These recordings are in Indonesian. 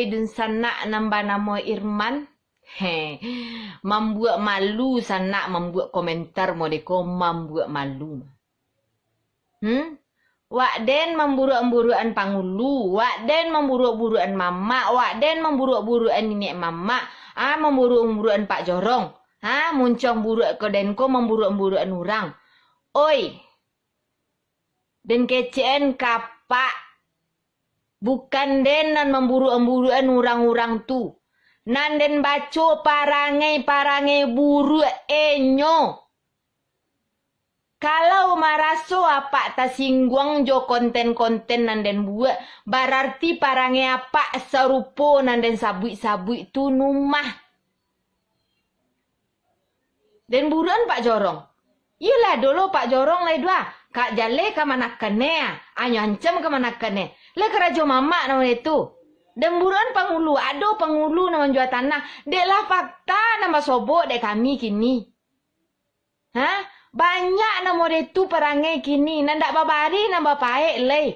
Dun sanak nambah nama Irman. Membuat malu sanak membuat komentar modeko membuat malu. Wak den memburuk-burukan pangulu, wak den memburuk-burukan mama, wak den memburuk-burukan nenek mama, memburuk-burukan Pak Jorong, muncong buruk ke denko memburuk-burukan orang. Oi, den kecen kapak. Bukan den nan memburu-emburuan orang-orang tu. Nan den baco parangai buru enyo. Kalau maraso apa ta singguang jo konten-konten nan den buat. Berarti parangai apa serupo nan den sabui-sabui tu numah. Den buruan Pak Jorong. Iyalah dulu Pak Jorong lai dua. Kak jale ke manakane anyo ancam ke manakane. Lah kerajo mama nama itu. Dan buruan pangulu, ado pangulu nama jual tanah. Dek lah fakta nama sobok dek kami kini. Banyak nama itu perangai kini. Nandak babari nama paek leh.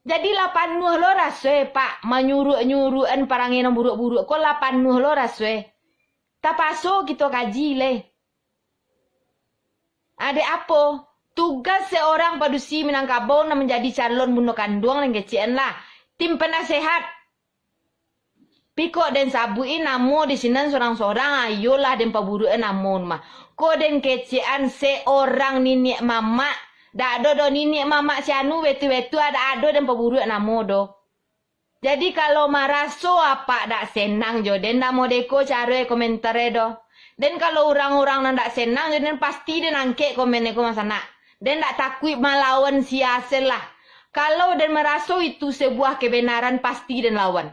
Jadi lapanuh lo raswe pak. Menyuruh-nyuruhan perangai nama buruk-buruk. Kok lapanuh lo raswe. Tapaso kita kaji leh. Ada apa? Tugas seorang padusi Minangkabau na menjadi calon bunuh kandung dan kecian lah. Tim penasehat. Piko den sabui namo di sini seorang-seorang ayolah den paburuan namun mah. Ko den kecian seorang nenek mama. Da do nenek mama si anu wetu-wetu ada den paburuan namo do. Jadi kalau maraso apa dak senang jo den namo deko cara komentar do. Dan kalau orang-orang nandak senang jadi pasti den angke komen ko masana. Dan tak takut melawan siasel lah. Kalau dan merasa itu sebuah kebenaran pasti dan lawan.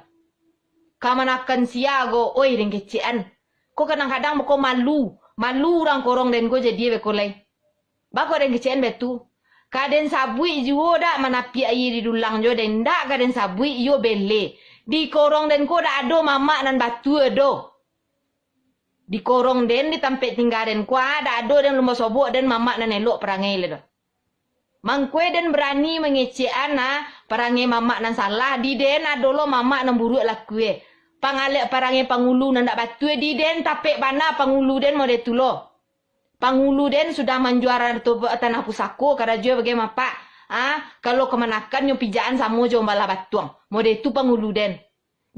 Kamanakan siago, oi dan kecian. Kok kadang-kadang kok malu. Malu orang korong dan kok jadi bekolai. Bako dan kecian betu. Kaden sabui juo dak manapi air di dulang jo dan dak kaden sabui yo bele. Di korong dan kok dak ado mama nan batu ado. Di korong den di tempat tinggal den kuah ada ado dan lumba sobok dan mamak nan elok perangai le do. Mangkue den berani mengecean perangai mamak nan salah di den adolo mamak nan buruk lakue. Pangalek perangai pangulu nan dak batu di den tapek bana pangulu den mode tulo. Pangulu den sudah menjuara tu tanah pusako karajo bagaimana pak. Kalau kemanakan nyo pijaan samo jo bala batuang. Mode tu pangulu den.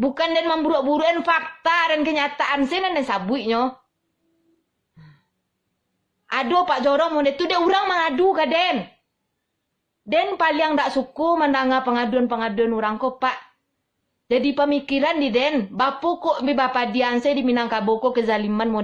Bukan dan memburuk-burukan fakta dan kenyataan sih dan sabuinya. Aduh Pak Jorong mau itu dia orang mengadu ke Den. Den paling tak suku mendanga pengaduan-pengaduan orang kok Pak. Jadi pemikiran di Den, bapu kok bapak dianse di Minangkabau kezaliman mau